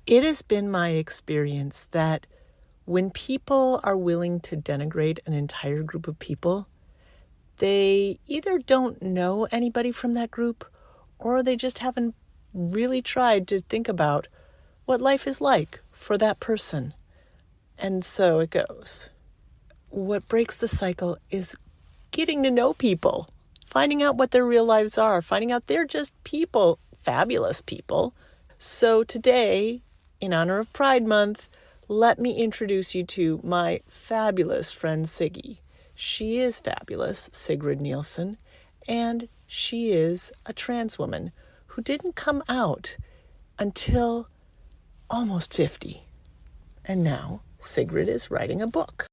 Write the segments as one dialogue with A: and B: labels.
A: It has been my experience that when people are willing to denigrate an entire group of people, they either don't know anybody from that group or they just haven't really tried to think about what life is like for that person. And so it goes. What breaks the cycle is getting to know people, finding out what their real lives are, finding out they're just people, fabulous people. So today, in honor of Pride Month, let me introduce you to my fabulous friend Siggy. She is fabulous, Sigrid Nielsen, and she is a trans woman who didn't come out until almost 50. And now Sigrid is writing a book.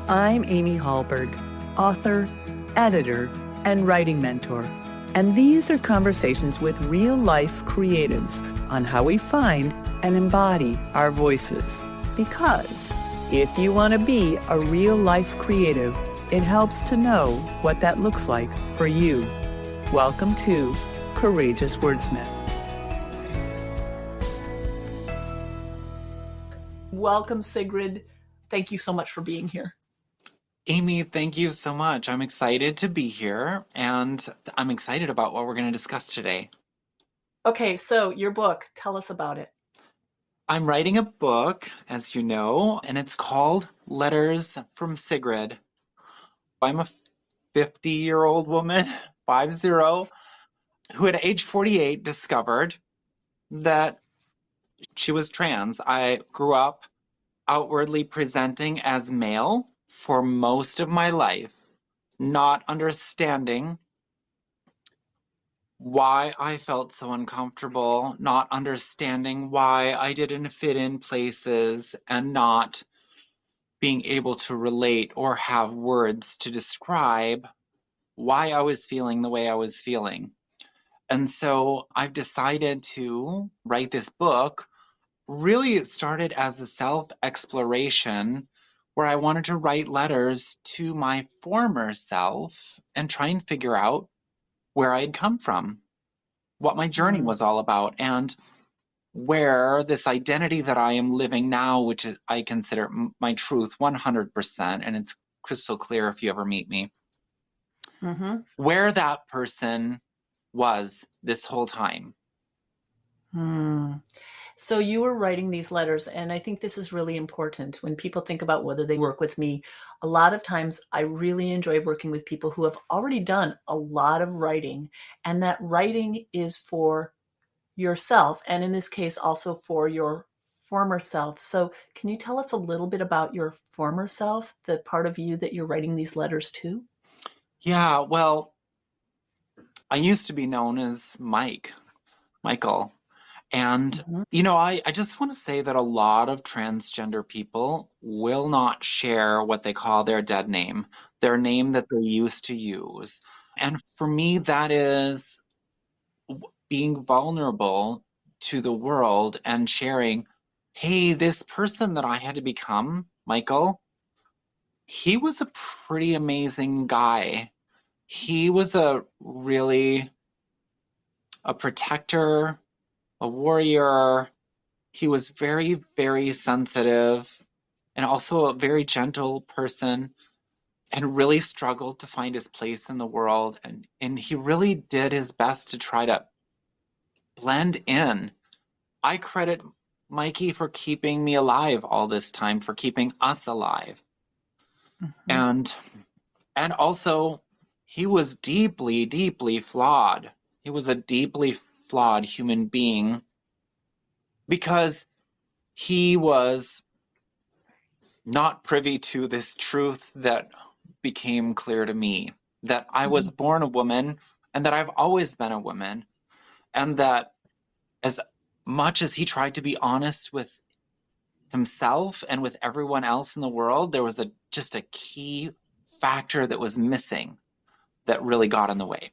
B: I'm Amy Hallberg, author, editor, and writing mentor. And these are conversations with real-life creatives on how we find and embody our voices. Because if you want to be a real-life creative, it helps to know what that looks like for you. Welcome to Courageous Wordsmith. Welcome, Sigrid. Thank you so much for being here.
C: Amy, thank you so much. I'm excited to be here, and I'm excited about what we're going to discuss today.
B: Okay, so your book, tell us about it.
C: I'm writing a book, as you know, and it's called Letters from Sigrid. I'm a 50-year-old woman, 50, who at age 48 discovered that she was trans. I grew up outwardly presenting as male for most of my life, not understanding why I felt so uncomfortable, not understanding why I didn't fit in places, and not being able to relate or have words to describe why I was feeling the way I was feeling. And so I've decided to write this book. Really, it started as a self-exploration where I wanted to write letters to my former self and try and figure out where I'd come from, what my journey was all about, and where this identity that I am living now, which I consider my truth 100%, and it's crystal clear if you ever meet me, where that person was this whole time.
B: So you were writing these letters, and I think this is really important when people think about whether they work with me. A lot of times I really enjoy working with people who have already done a lot of writing, and that writing is for yourself, and in this case also for your former self. So can you tell us a little bit about your former self, the part of you that you're writing these letters to?
C: Yeah, well, I used to be known as Michael. And, I just want to say that a lot of transgender people will not share what they call their dead name, their name that they used to use. And for me, that is being vulnerable to the world and sharing, hey, this person that I had to become, Michael, he was a pretty amazing guy. He was a protector, a warrior. He was very, very sensitive and also a very gentle person, and really struggled to find his place in the world. And he really did his best to try to blend in. I credit Mikey for keeping me alive all this time, for keeping us alive. And also, he was deeply, deeply flawed. He was a deeply flawed human being because he was not privy to this truth that became clear to me, that I was born a woman and that I've always been a woman, and that as much as he tried to be honest with himself and with everyone else in the world, there was just a key factor that was missing that really got in the way.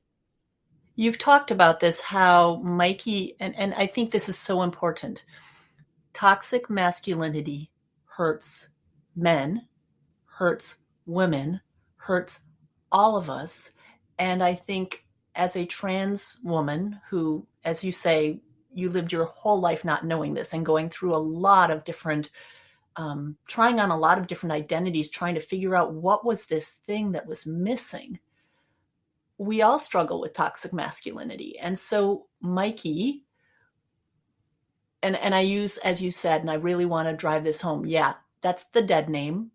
B: You've talked about this, how Mikey, and I think this is so important. Toxic masculinity hurts men, hurts women, hurts all of us. And I think
A: as a trans woman who, as you say, you lived your whole life not knowing this and going through a lot of different, trying on a lot of different identities, trying to figure out what was this thing that was missing. We all struggle with toxic masculinity. And so Mikey, and I use, as you said, and I really want to drive this home. Yeah, that's the dead name.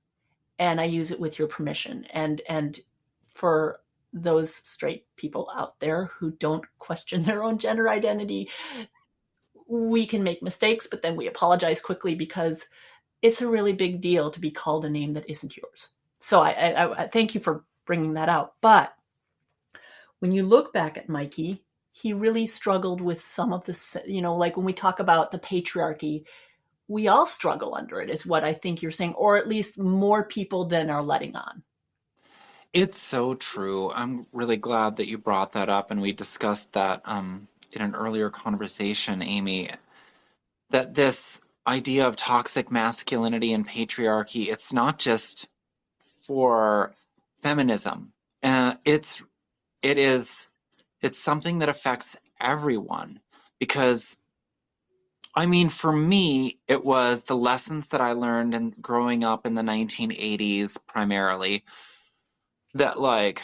A: And I use it with your permission. And for those straight people out there who don't question their own gender identity, we can make mistakes, but then we apologize quickly because it's a really big deal to be called a name that isn't yours. So I thank you for bringing that out. But when you look back at Mikey, he really struggled with some of the, like when we talk about the patriarchy, we all struggle under it, is what I think you're saying, or at least more people than are letting on.
C: It's so true. I'm really glad that you brought that up and we discussed that in an earlier conversation, Amy, that this idea of toxic masculinity and patriarchy, it's not just for feminism. It's something that affects everyone because I mean, for me, it was the lessons that I learned in growing up in the 1980s primarily that like,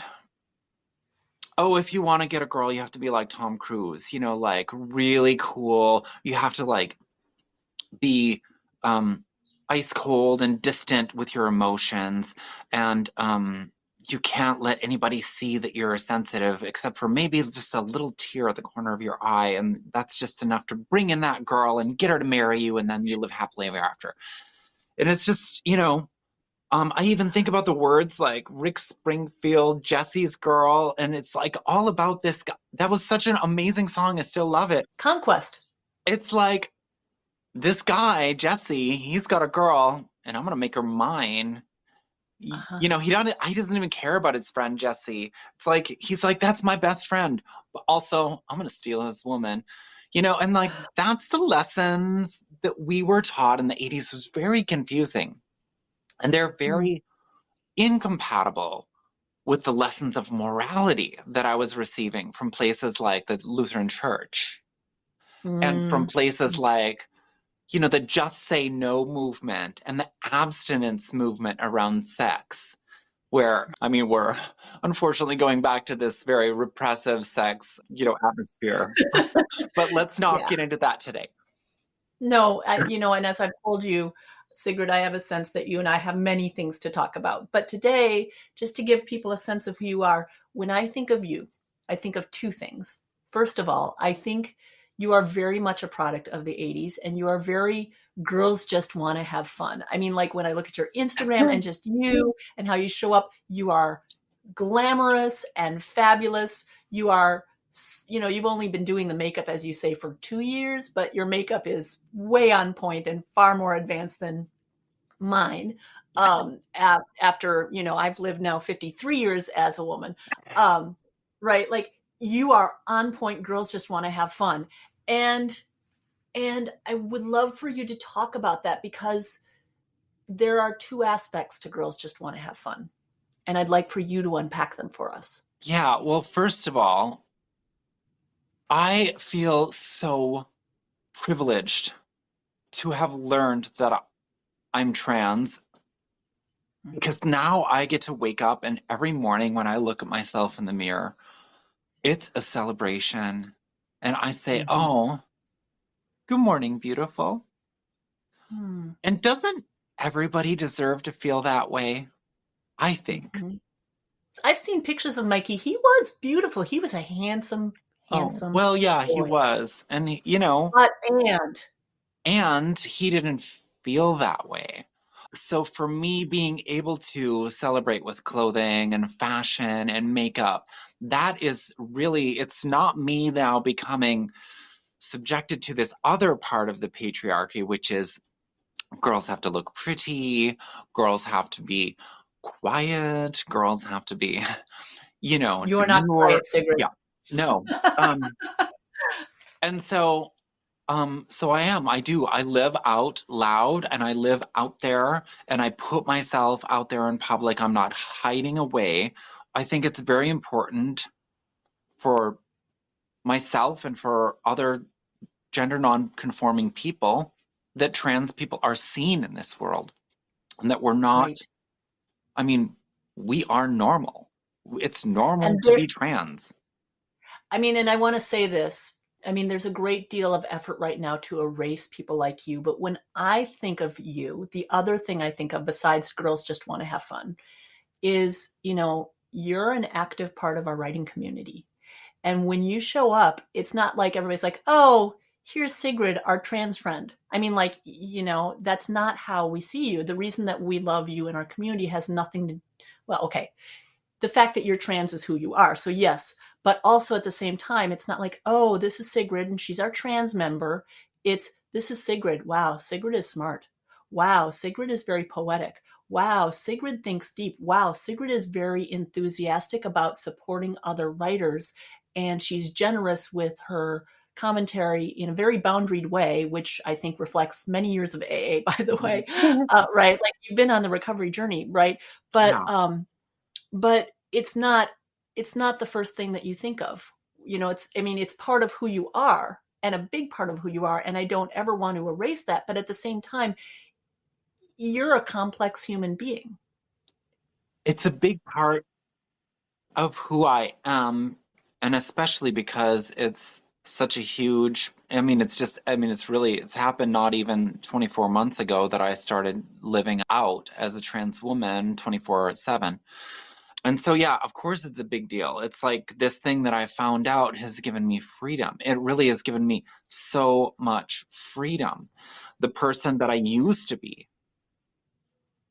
C: oh, if you want to get a girl, you have to be like Tom Cruise, like really cool. You have to like be ice cold and distant with your emotions and you can't let anybody see that you're sensitive except for maybe just a little tear at the corner of your eye, and that's just enough to bring in that girl and get her to marry you, and then you live happily ever after. And it's just, I even think about the words like Rick Springfield, Jesse's Girl, and it's like all about this guy. That was such an amazing song. I still love it.
A: Conquest.
C: It's like this guy, Jesse, he's got a girl, and I'm going to make her mine. Uh-huh. He doesn't even care about his friend Jesse. It's like he's like, that's my best friend, but also I'm gonna steal his woman, and like that's the lessons that we were taught in the 80s. Was very confusing, and they're very incompatible with the lessons of morality that I was receiving from places like the Lutheran Church and from places like the Just Say No movement and the abstinence movement around sex, where, I mean, we're unfortunately going back to this very repressive sex, atmosphere. But let's not get into that today.
A: No, and as I've told you, Sigrid, I have a sense that you and I have many things to talk about. But today, just to give people a sense of who you are, when I think of you, I think of two things. First of all, I think you are very much a product of the 80s, and you are very girls just want to have fun. I mean, like when I look at your Instagram and just you and how you show up, you are glamorous and fabulous. You are, you've only been doing the makeup, as you say, for 2 years, but your makeup is way on point and far more advanced than mine. After, I've lived now 53 years as a woman, right? Like, you are on point. Girls just want to have fun. And I would love for you to talk about that, because there are two aspects to girls just want to have fun. And I'd like for you to unpack them for us.
C: Yeah, well, first of all, I feel so privileged to have learned that I'm trans, because now I get to wake up and every morning when I look at myself in the mirror, it's a celebration. And I say, oh, good morning, beautiful. And doesn't everybody deserve to feel that way? I think.
A: I've seen pictures of Mikey. He was beautiful. He was a handsome.
C: Well, yeah, boy. He was. And,
A: But,
C: and he didn't feel that way. So for me, being able to celebrate with clothing and fashion and makeup, that is really, it's not me now becoming subjected to this other part of the patriarchy, which is girls have to look pretty, girls have to be quiet, girls have to be,
A: You're not quiet, Sigrid.
C: Yeah, no. And so I live out loud and I live out there and I put myself out there in public. I'm not hiding away. I think it's very important for myself and for other gender non-conforming people that trans people are seen in this world and that we're not,
D: Right.
C: I mean, we are normal. It's normal
D: And
C: to
D: there,
C: be trans.
D: I mean, and I want to say this. I mean, there's a great deal of effort right now to erase people like you. But when I think of you, the other thing I think of besides girls just want to have fun is, you're an active part of our writing community. And when you show up, it's not like everybody's like, oh, here's Sigrid, our trans friend. I mean, like, that's not how we see you. The reason that we love you in our community has nothing to, well, okay, the fact that you're trans is who you are. So yes, but also at the same time, it's not like, oh, this is Sigrid and she's our trans member. It's, this is Sigrid. Wow, Sigrid is smart. Wow, Sigrid is very poetic. Wow, Sigrid thinks deep. Wow, Sigrid is very enthusiastic about supporting other writers, and she's generous with her commentary in a very boundaried way, which I think reflects many years of AA, by the way, right? Like you've been on the recovery journey, right? But
C: Yeah.
D: but it's not the first thing that you think of. It's part of who you are and a big part of who you are, and I don't ever want to erase that, but at the same time, you're a complex human being.
C: It's a big part of who I am, and especially because it's such a huge, it's happened not even 24 months ago that I started living out as a trans woman 24/7. And so, yeah, of course it's a big deal. It's like this thing that I found out has given me freedom. It really has given me so much freedom. The person that I used to be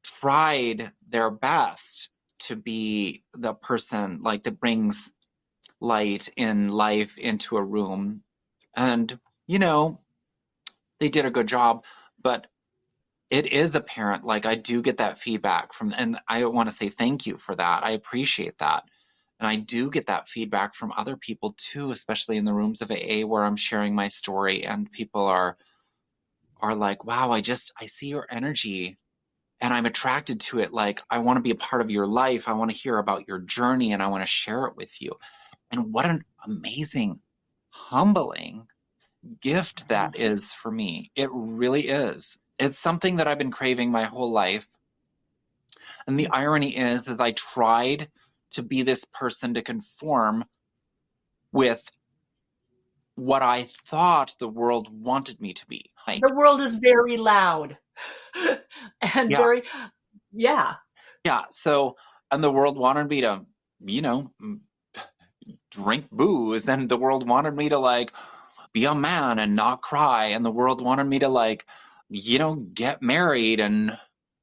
C: tried their best to be the person like that brings light in life into a room. And, they did a good job, but it is apparent, like I do get that feedback from, and I want to say thank you for that. I appreciate that. And I do get that feedback from other people too, especially in the rooms of AA where I'm sharing my story and people are like, wow, I see your energy and I'm attracted to it. Like, I want to be a part of your life. I want to hear about your journey and I want to share it with you. And what an amazing, humbling gift that is for me. It really is. It's something that I've been craving my whole life. And the irony is I tried to be this person to conform with what I thought the world wanted me to be. Like,
D: The world is very loud and
C: yeah,
D: very, yeah.
C: yeah. So, and the world wanted me to, drink booze, and the world wanted me to like be a man and not cry, and the world wanted me to like, get married and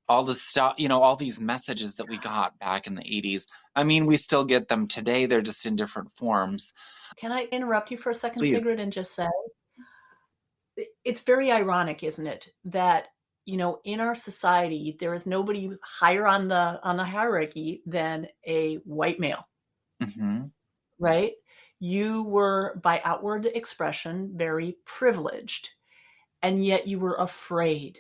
C: all this stuff, all these messages that we got back in the 80s. I mean, we still get them today. They're just in different forms.
D: Can I interrupt you for a second,
C: Please.
D: Sigrid, and just say, it's very ironic, isn't it, that in our society there is nobody higher on the hierarchy than a white male.
C: Mm-hmm.
D: Right? You were, by outward expression, very privileged, and yet you were afraid.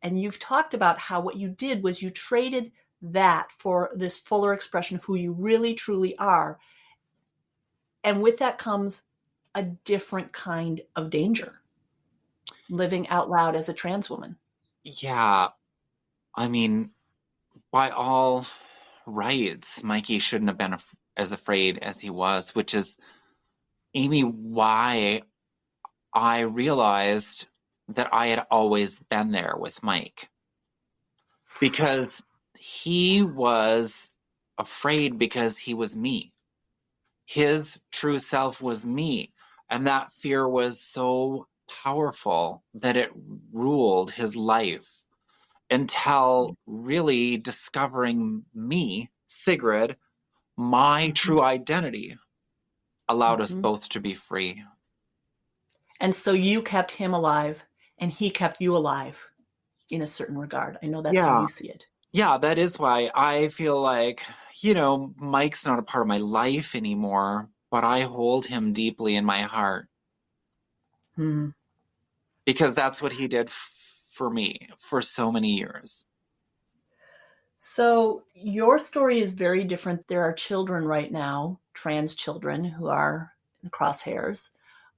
D: And you've talked about how what you did was you traded that for this fuller expression of who you really truly are. And with that comes a different kind of danger, living out loud as a trans woman.
C: Yeah. I mean, by all rights, Mikey shouldn't have been as afraid as he was, which is, Amy, why I realized that I had always been there with Mike. Because he was afraid because he was me. His true self was me. And that fear was so powerful that it ruled his life until really discovering me, Sigrid, my true identity, allowed us both to be free.
D: And so you kept him alive and he kept you alive in a certain regard. I know that's how you see it.
C: Yeah, that is why I feel like, Mike's not a part of my life anymore, but I hold him deeply in my heart. Because that's what he did for me for so many years.
D: So your story is very different. There are children right now, trans children, who are in the crosshairs,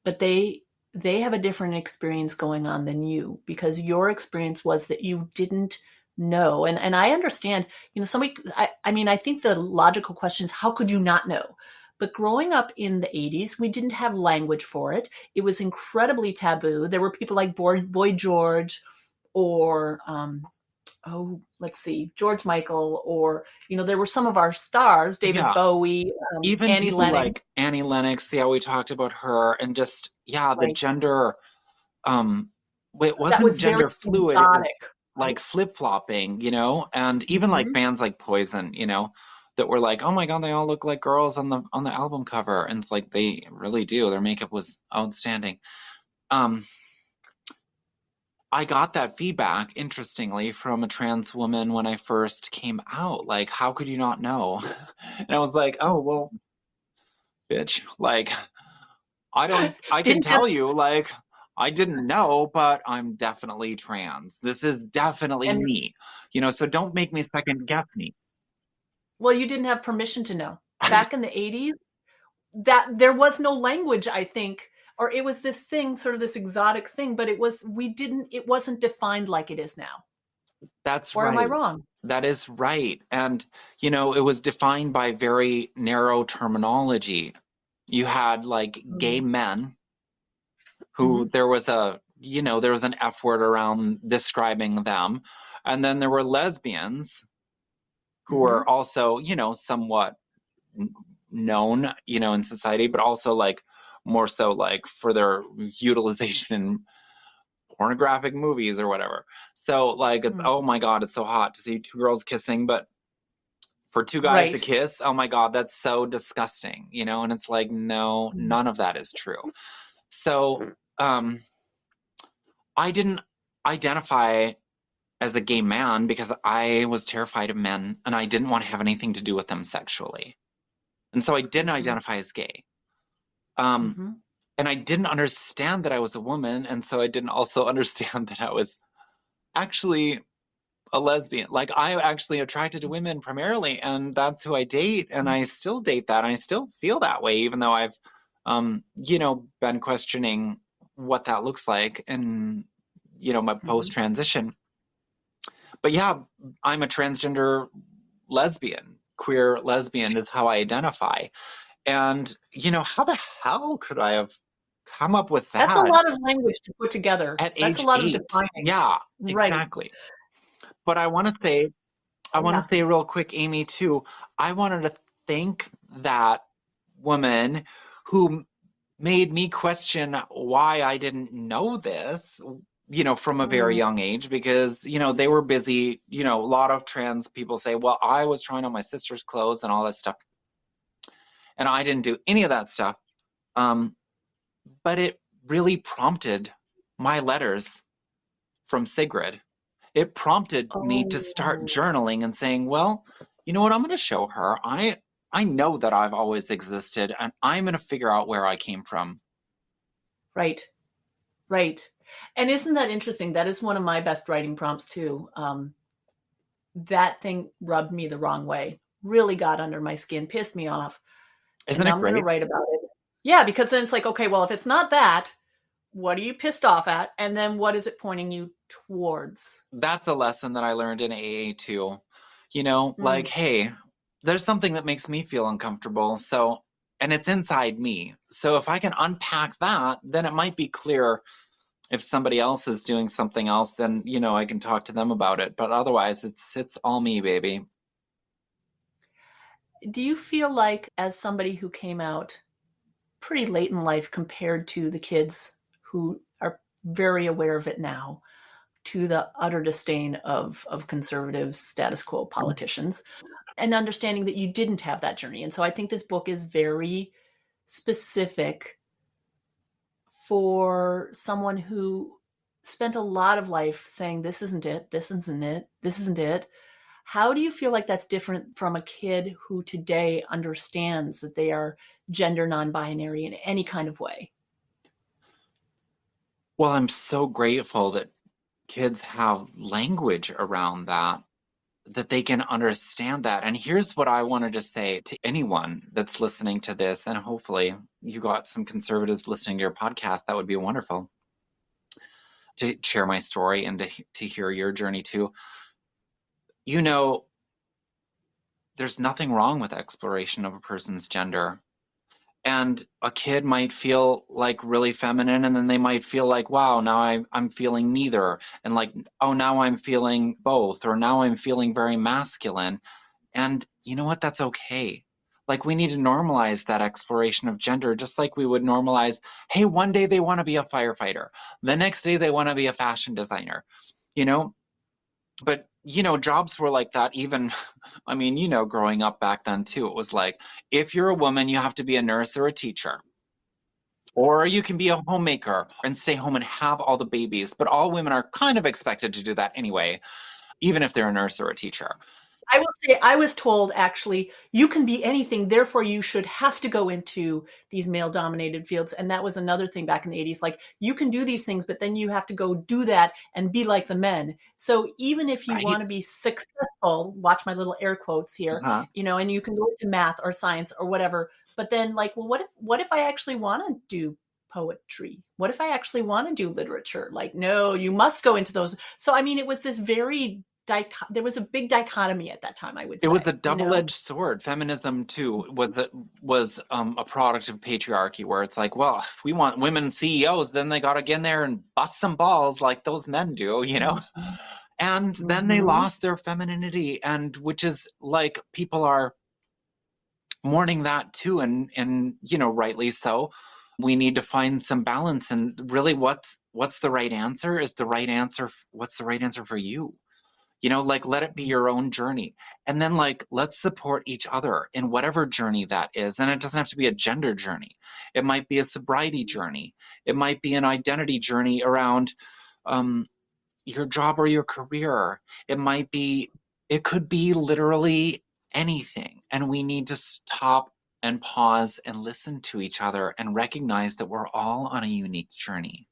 D: but they have a different experience going on than you, because your experience was that you didn't know. And I understand, somebody, I mean, I think the logical question is, how could you not know? But growing up in the 80s, we didn't have language for it. It was incredibly taboo. There were people like Boy George, or let's see, George Michael, or, there were some of our stars, David
C: Yeah,
D: Bowie,
C: even
D: Annie
C: people
D: Lennox,
C: like Annie Lennox, yeah, we talked about her, and just, yeah, the
D: right?
C: gender, um, it
D: That
C: wasn't
D: was very
C: gender fluid, it was
D: exotic,
C: like
D: right?
C: flip-flopping, and even like
D: Hmm.
C: bands like Poison, that were like, oh my God, they all look like girls on the album cover. And it's like they really do. Their makeup was outstanding. Um, I got that feedback, interestingly, from a trans woman when I first came out. Like, how could you not know? And I was like, oh, well, bitch, like, I can
D: Didn't have,
C: tell you, like, I didn't know, but I'm definitely trans. This is definitely
D: and
C: me, so don't make me second guess me.
D: well, you didn't have permission to know. Back in the 80s, that there was no language, I think, or it was this thing, sort of this exotic thing, but it wasn't defined like it is now.
C: That's
D: Or am I
C: right.
D: wrong?
C: That is right. And, it was defined by very narrow terminology. You had like gay men who
D: Mm-hmm.
C: there was an F word around describing them. And then there were lesbians who
D: Mm-hmm.
C: were also, somewhat known, in society, but also like more so like for their utilization in pornographic movies or whatever. So like,
D: Mm.
C: oh my God, it's so hot to see two girls kissing, but for two guys to
D: Right.
C: kiss, oh my God, that's so disgusting, and it's like, no,
D: Mm.
C: none of that is true. So I didn't identify as a gay man because I was terrified of men and I didn't want to have anything to do with them sexually. And so I didn't
D: Mm-hmm.
C: identify as gay. Um,
D: Mm-hmm.
C: and I didn't understand that I was a woman, and so I didn't also understand that I was actually a lesbian. Like, I'm actually attracted to women primarily, and that's who I date, and I still date that. And I still feel that way, even though I've, been questioning what that looks like in, my
D: Mm-hmm.
C: post transition. But yeah, I'm a transgender lesbian. Queer lesbian is how I identify. And, how the hell could I have come up with
D: That's a
C: that
D: lot of language to put together.
C: at
D: That's a
C: age
D: lot of
C: 8?
D: defining.
C: Yeah,
D: Right.
C: exactly. But I want to
D: Yeah.
C: say real quick, Amy, too, I wanted to thank that woman who made me question why I didn't know this, from a very
D: Mm.
C: young age, because, they were busy. A lot of trans people say, well, I was trying on my sister's clothes and all that stuff. And I didn't do any of that stuff. Um, but it really prompted my letters from Sigrid. It prompted me to start
D: Oh,
C: journaling and saying, well, you know what? I'm going to show her. I know that I've always existed, and I'm going to figure out where I came from.
D: right. Right. And isn't that interesting? That is one of my best writing prompts too. That thing rubbed me the wrong way, really got under my skin, pissed me off. And
C: Isn't
D: now
C: it
D: I'm going to
C: great?
D: write about it. Yeah, because then it's like, okay, well, if it's not that, what are you pissed off at? And then what is it pointing you towards?
C: That's a lesson that I learned in AA too. Like,
D: Mm,
C: hey, there's something that makes me feel uncomfortable. So, and it's inside me. So if I can unpack that, then it might be clear. If somebody else is doing something else, then I can talk to them about it. But otherwise, it's all me, baby.
D: do you feel like, as somebody who came out pretty late in life compared to the kids who are very aware of it now, to the utter disdain of conservatives, status quo politicians, and understanding that you didn't have that journey? And so I think this book is very specific for someone who spent a lot of life saying, this isn't it, this isn't it, this isn't it. How do you feel like that's different from a kid who today understands that they are gender non-binary in any kind of way?
C: Well, I'm so grateful that kids have language around that. that they can understand that. And here's what I wanted to say to anyone that's listening to this, and hopefully you got some conservatives listening to your podcast. That would be wonderful to share my story and to hear your journey too. You know, there's nothing wrong with exploration of a person's gender. And a kid might feel like really feminine, and then they might feel like, wow, now I'm feeling neither. And like, oh, now I'm feeling both, or now I'm feeling very masculine. And you know what? That's okay. Like, we need to normalize that exploration of gender, just like we would normalize, hey, one day they want to be a firefighter. The next day they want to be a fashion designer, you know? But, you know, jobs were like that even, I mean, you know, growing up back then too, it was like, if you're a woman, you have to be a nurse or a teacher. Or you can be a homemaker and stay home and have all the babies. But all women are kind of expected to do that anyway, even if they're a nurse or a teacher.
D: I will say, I was told, actually, you can be anything, therefore you should have to go into these male-dominated fields. And that was another thing back in the 80s. Like, you can do these things, but then you have to go do that and be like the men. So even if you
C: Right.
D: want to be successful, watch my little air quotes here,
C: Uh-huh.
D: you know, and you can go into math or science or whatever. But then, like, well, what if I actually want to do poetry? What if I actually want to do literature? Like, no, you must go into those. So, I mean, it was this very there was a big dichotomy at that time, I would say.
C: It was a
D: you know?
C: double-edged sword. Feminism too was a product of patriarchy, where it's like, well, if we want women CEOs, then they got to get in there and bust some balls like those men do, you know. And then they lost their femininity, and which is like, people are mourning that too, and you know, rightly so. We need to find some balance, and really, what's the right answer is the right answer. What's the right answer for you? You know, like, let it be your own journey. And then, like, let's support each other in whatever journey that is. And it doesn't have to be a gender journey. It might be a sobriety journey. It might be an identity journey around your job or your career. It could be literally anything. And we need to stop and pause and listen to each other and recognize that we're all on a unique journey.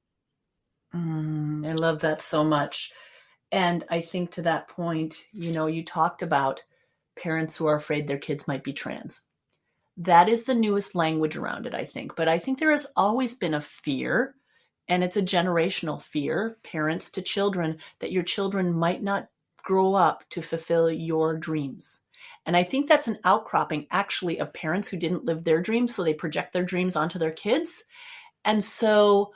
D: I love that so much. And I think to that point, you know, you talked about parents who are afraid their kids might be trans. That is the newest language around it, I think. But I think there has always been a fear, and it's a generational fear, parents to children, that your children might not grow up to fulfill your dreams. And I think that's an outcropping, actually, of parents who didn't live their dreams, so they project their dreams onto their kids. And so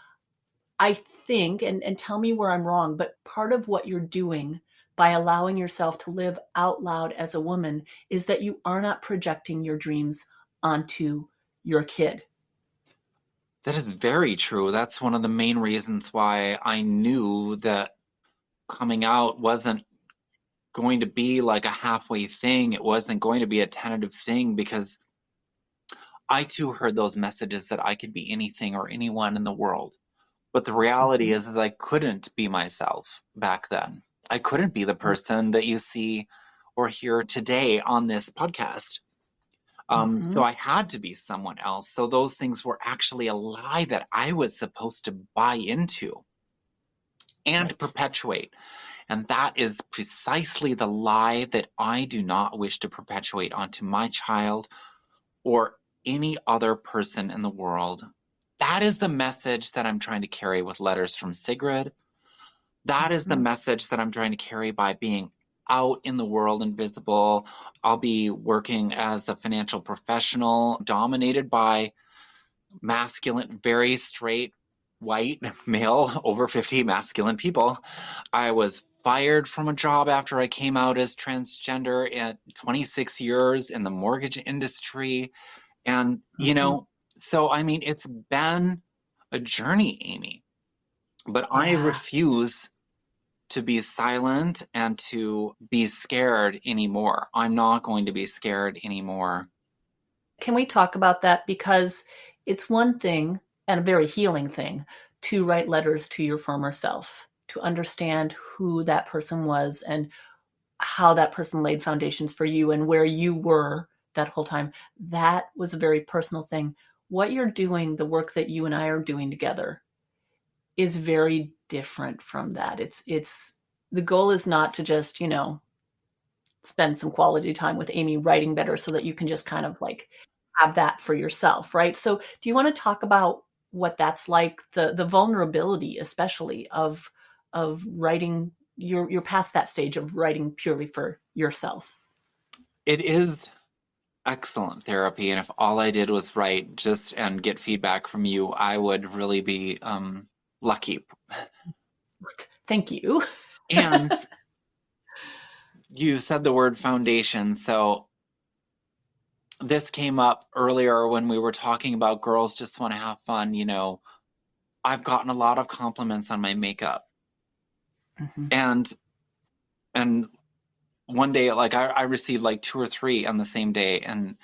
D: I think, and tell me where I'm wrong, but part of what you're doing by allowing yourself to live out loud as a woman is that you are not projecting your dreams onto your kid.
C: That is very true. That's one of the main reasons why I knew that coming out wasn't going to be like a halfway thing. It wasn't going to be a tentative thing, because I too heard those messages that I could be anything or anyone in the world. But the reality is I couldn't be myself back then. I couldn't be the person that you see or hear today on this podcast. So I had to be someone else. So those things were actually a lie that I was supposed to buy into and perpetuate. And that is precisely the lie that I do not wish to perpetuate onto my child or any other person in the world. That is the message that I'm trying to carry with Letters from Sigrid. That is the message that I'm trying to carry by being out in the world and visible. I'll be working as a financial professional dominated by masculine, very straight, white, male, over 50 masculine people. I was fired from a job after I came out as transgender at 26 years in the mortgage industry. And, you know, so, I mean, it's been a journey, Amy, but I refuse to be silent and to be scared anymore. I'm not going to be scared anymore.
D: Can we talk about that? Because it's one thing, and a very healing thing, to write letters to your former self, to understand who that person was and how that person laid foundations for you and where you were that whole time. That was a very personal thing. What you're doing, the work that you and I are doing together, is very different from that. It's the goal is not to just, you know, spend some quality time with Amy writing better so that you can just kind of like have that for yourself, right? So do you want to talk about what that's like, the vulnerability, especially of writing? You're past that stage of writing purely for yourself.
C: It is excellent therapy, and if all I did was write just and get feedback from you, I would really be lucky.
D: Thank you.
C: And you said the word foundation, so this came up earlier when we were talking about girls just want to have fun. I've gotten a lot of compliments on my makeup. And one day, like I received like 2 or 3 on the same day, and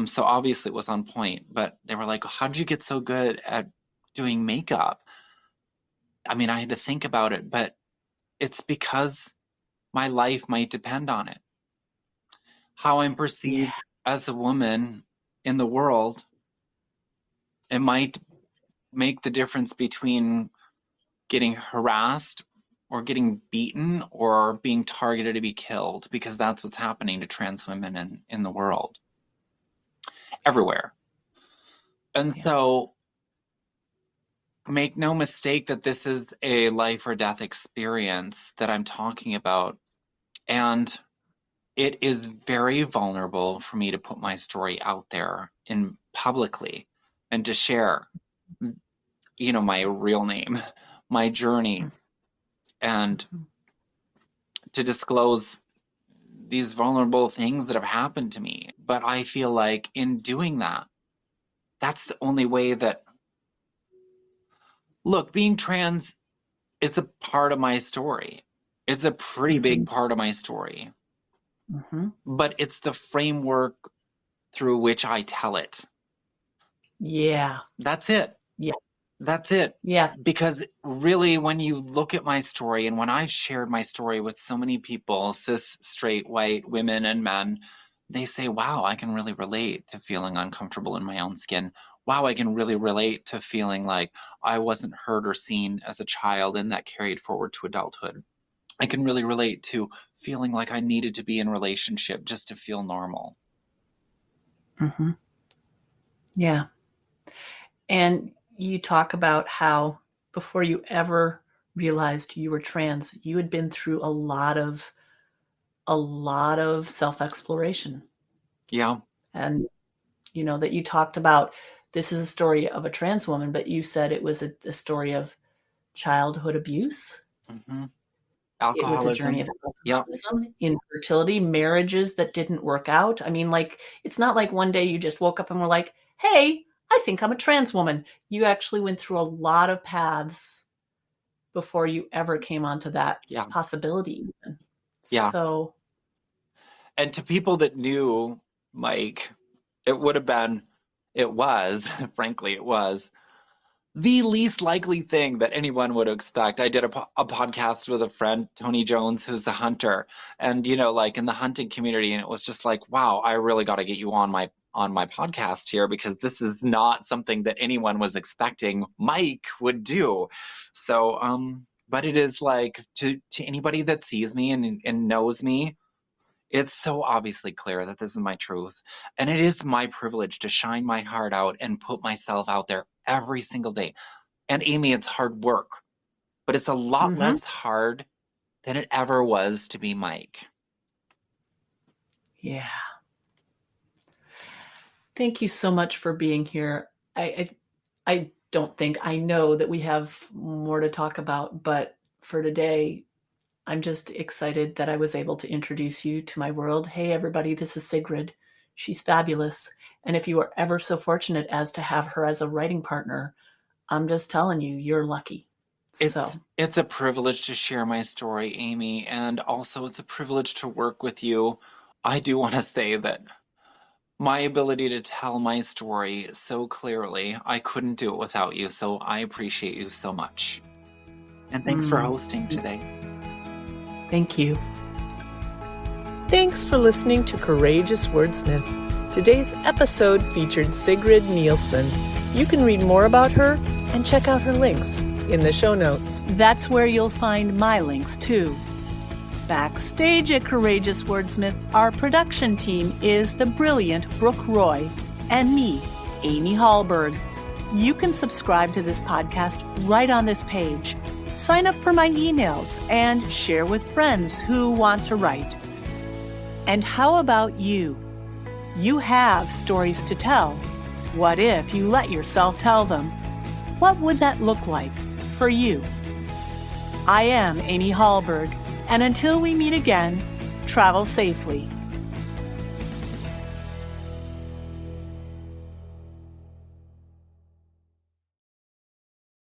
C: so obviously it was on point, but they were like, how did you get so good at doing makeup? I mean, I had to think about it, but it's because my life might depend on it. How I'm perceived as a woman in the world, it might make the difference between getting harassed or getting beaten or being targeted to be killed, because that's what's happening to trans women in the world, everywhere. And so make no mistake that this is a life or death experience that I'm talking about. And it is very vulnerable for me to put my story out there in publicly and to share, my real name, my journey, and to disclose these vulnerable things that have happened to me. But I feel like in doing that, that's the only way that, look, being trans, it's a part of my story. It's a pretty big part of my story. But it's the framework through which I tell it.
D: Yeah.
C: That's it.
D: Yeah.
C: That's it.
D: Yeah.
C: Because really, when you look at my story, and when I've shared my story with so many people, cis, straight, white, women and men, they say, wow, I can really relate to feeling uncomfortable in my own skin. Wow, I can really relate to feeling like I wasn't heard or seen as a child, and that carried forward to adulthood. I can really relate to feeling like I needed to be in a relationship just to feel normal.
D: Yeah. And you talk about how before you ever realized you were trans, you had been through a lot of self-exploration.
C: Yeah.
D: And, that you talked about, this is a story of a trans woman, but you said it was a story of childhood abuse.
C: Alcoholism.
D: It was a journey of alcoholism, infertility, marriages that didn't work out. I mean, like, it's not like one day you just woke up and were like, hey, I think I'm a trans woman. You actually went through a lot of paths before you ever came onto that possibility.
C: Yeah.
D: So,
C: and to people that knew Mike, it was the least likely thing that anyone would expect. I did a podcast with a friend, Tony Jones, who's a hunter, and like in the hunting community, and it was just like, wow, I really got to get you on my podcast here, because this is not something that anyone was expecting Mike would do. So but it is like, to anybody that sees me and knows me, it's so obviously clear that this is my truth. And it is my privilege to shine my heart out and put myself out there every single day. And Amy, it's hard work, but it's a lot less hard than it ever was to be Mike.
D: Yeah. Thank you so much for being here. I know that we have more to talk about, but for today, I'm just excited that I was able to introduce you to my world. Hey, everybody, this is Sigrid. She's fabulous. And if you are ever so fortunate as to have her as a writing partner, I'm just telling you, you're lucky.
C: It's a privilege to share my story, Amy, and also it's a privilege to work with you. I do want to say that my ability to tell my story so clearly, I couldn't do it without you, so I appreciate you so much. And thanks for hosting today.
D: Thank you.
A: Thanks for listening to Courageous Wordsmith. Today's episode featured Sigrid Nielsen. You can read more about her and check out her links in the show notes.
D: That's where you'll find my links too. Backstage at Courageous Wordsmith, our production team is the brilliant Brooke Roy and me, Amy Hallberg. You can subscribe to this podcast right on this page. Sign up for my emails and share with friends who want to write. And how about you? You have stories to tell. What if you let yourself tell them? What would that look like for you? I am Amy Hallberg, and until we meet again, travel safely.